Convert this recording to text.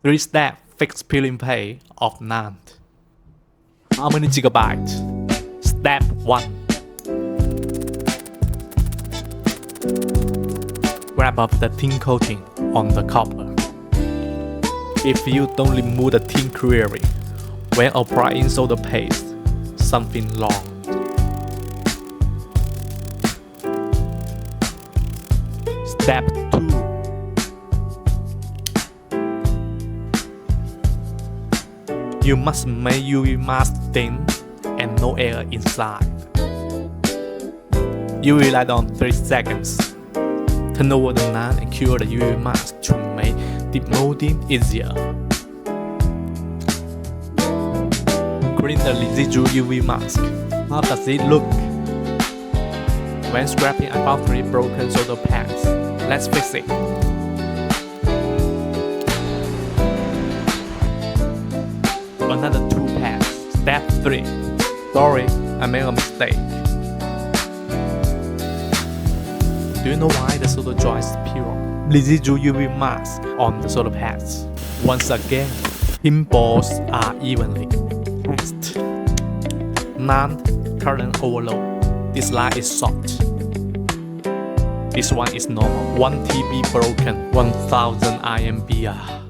3-step fixed peeling play of NAND. How many gigabytes? Step 1. Grab up the tin coating on the copper. If you don't remove the tin clearly when applying solder paste, something wrong. Step 2. You must make UV mask thin and no air inside. UV light on 3 seconds. Turn over the NAND and cure the UV mask to make demolding easier. Clean the residual UV mask. How does it look? When scrapping, I found 3 broken solder pads. Let's fix it. Another 2 pads. Step 3. Sorry, I made a mistake. Do you know why the solder joint is pure? Residual UV mask on the solder pads. Once again, pin balls are evenly pressed. NAND current overload. This line is short. This one is normal. 1 TB broken, 1000 IMBR.